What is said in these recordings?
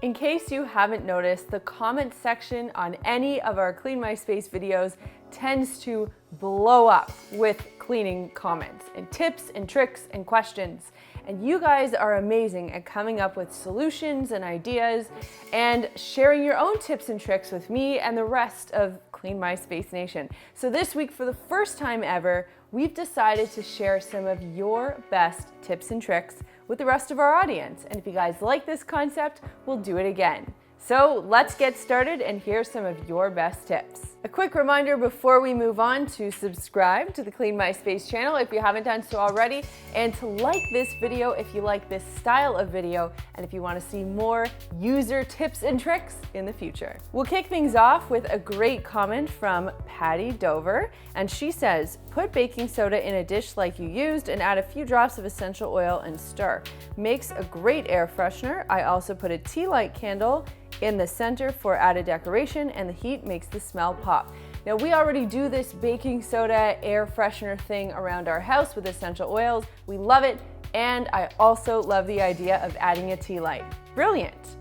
In case you haven't noticed, the comment section on any of our Clean My Space videos tends to blow up with cleaning comments and tips and tricks and questions. And you guys are amazing at coming up with solutions and ideas and sharing your own tips and tricks with me and the rest of Clean My Space Nation. So this week, for the first time ever, we've decided to share some of your best tips and tricks with the rest of our audience. And if you guys like this concept, we'll do it again. So let's get started and hear some of your best tips. A quick reminder before we move on to subscribe to the Clean My Space channel if you haven't done so already, and to like this video if you like this style of video and if you want to see more user tips and tricks in the future. We'll kick things off with a great comment from Patty Dover, and she says, put baking soda in a dish like you used and add a few drops of essential oil and stir. Makes a great air freshener. I also put a tea light candle in the center for added decoration, and the heat makes the smell pop. Now, we already do this baking soda air freshener thing around our house with essential oils. We love it, and I also love the idea of adding a tea light. Brilliant.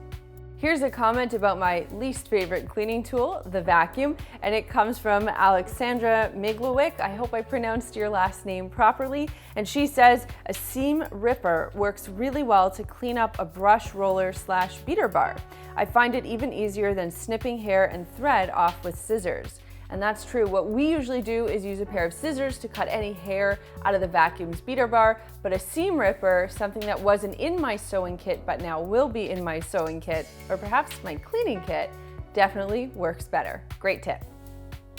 Here's a comment about my least favorite cleaning tool, the vacuum, and it comes from Alexandra Miglowick. I hope I pronounced your last name properly. And she says, a seam ripper works really well to clean up a brush roller / beater bar. I find it even easier than snipping hair and thread off with scissors. And that's true. What we usually do is use a pair of scissors to cut any hair out of the vacuum's beater bar, but a seam ripper, something that wasn't in my sewing kit but now will be in my sewing kit, or perhaps my cleaning kit, definitely works better. Great tip.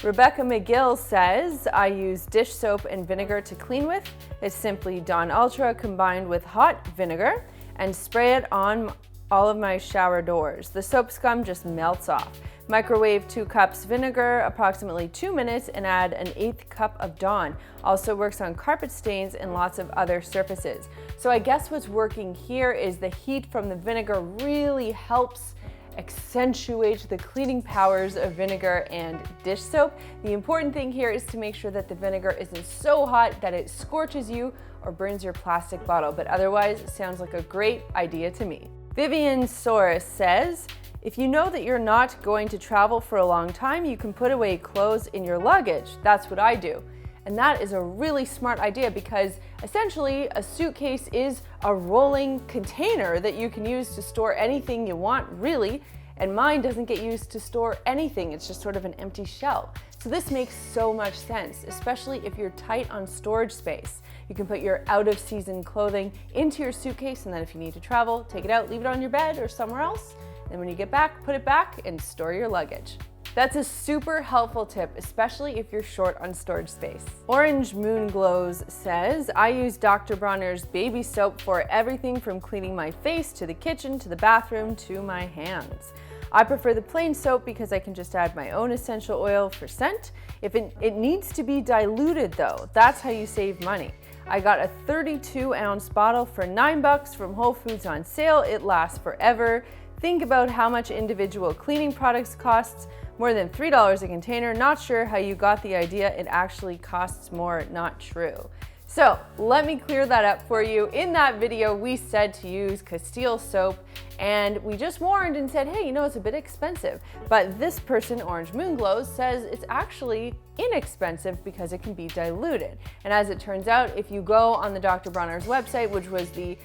Rebecca McGill says, I use dish soap and vinegar to clean with. It's simply Dawn Ultra combined with hot vinegar, and spray it on all of my shower doors. The soap scum just melts off. Microwave 2 cups vinegar, approximately 2 minutes, and add an 1/8 cup of Dawn. Also works on carpet stains and lots of other surfaces. So I guess what's working here is the heat from the vinegar really helps accentuate the cleaning powers of vinegar and dish soap. The important thing here is to make sure that the vinegar isn't so hot that it scorches you or burns your plastic bottle, but otherwise it sounds like a great idea to me. Vivian Soros says, if you know that you're not going to travel for a long time, you can put away clothes in your luggage. That's what I do. And that is a really smart idea because essentially a suitcase is a rolling container that you can use to store anything you want, really. And mine doesn't get used to store anything. It's just sort of an empty shell. So this makes so much sense, especially if you're tight on storage space. You can put your out of season clothing into your suitcase, and then if you need to travel, take it out, leave it on your bed or somewhere else. And when you get back, put it back and store your luggage. That's a super helpful tip, especially if you're short on storage space. Orange Moon Glows says, I use Dr. Bronner's baby soap for everything from cleaning my face to the kitchen to the bathroom to my hands. I prefer the plain soap because I can just add my own essential oil for scent. If it needs to be diluted though, that's how you save money. I got a 32-ounce bottle for $9 from Whole Foods on sale. It lasts forever. Think about how much individual cleaning products costs. More than $3 a container. Not sure how you got the idea. It actually costs more. Not true. So let me clear that up for you. In that video, we said to use Castile soap, and we just warned and said, hey, you know, it's a bit expensive. But this person, Orange Moon Glows, says it's actually inexpensive because it can be diluted. And as it turns out, if you go on the Dr. Bronner's website, which was the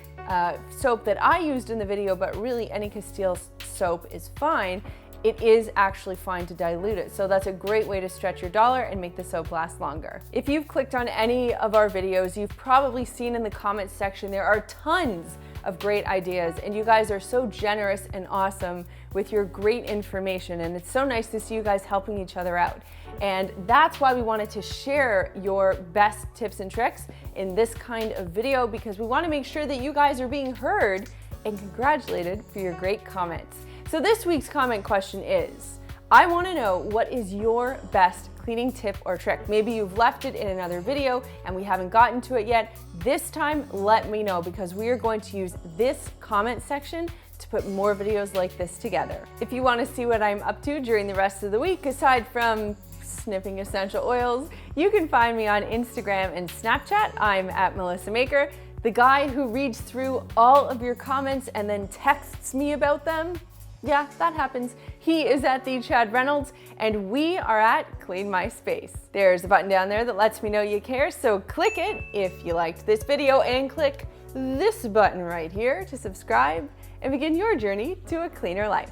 soap that I used in the video, but really any Castile soap is fine, it is actually fine to dilute it. So that's a great way to stretch your dollar and make the soap last longer. If you've clicked on any of our videos, you've probably seen in the comments section there are tons of great ideas, and you guys are so generous and awesome with your great information, and it's so nice to see you guys helping each other out. And that's why we wanted to share your best tips and tricks in this kind of video, because we want to make sure that you guys are being heard and congratulated for your great comments. So this week's comment question is, I want to know what is your best cleaning tip or trick. Maybe you've left it in another video and we haven't gotten to it yet. This time, let me know, because we are going to use this comment section to put more videos like this together. If you want to see what I'm up to during the rest of the week, aside from sniffing essential oils, you can find me on Instagram and Snapchat. I'm at Melissa Maker. The guy who reads through all of your comments and then texts me about them, Yeah, that happens. He is at the Chad Reynolds, and we are at Clean My Space. There's a button down there that lets me know you care, so click it if you liked this video, and click this button right here to subscribe and begin your journey to a cleaner life.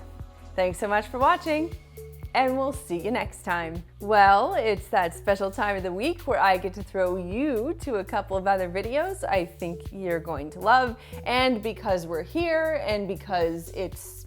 Thanks so much for watching, and we'll see you next time. Well, it's that special time of the week where I get to throw you to a couple of other videos I think you're going to love, and because we're here and because it's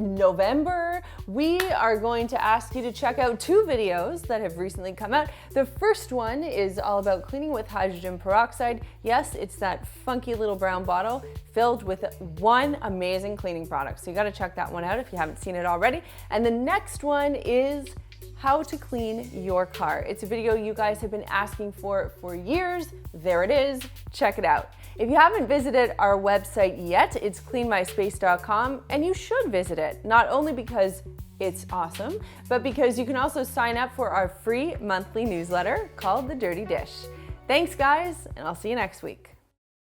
November, we are going to ask you to check out two videos that have recently come out. The first one is all about cleaning with hydrogen peroxide. Yes, it's that funky little brown bottle filled with one amazing cleaning product. So you gotta check that one out if you haven't seen it already. And the next one is how to clean your car. It's a video you guys have been asking for years. There it is, check it out. If you haven't visited our website yet, it's cleanmyspace.com, and you should visit it, not only because it's awesome, but because you can also sign up for our free monthly newsletter called The Dirty Dish. Thanks guys, and I'll see you next week.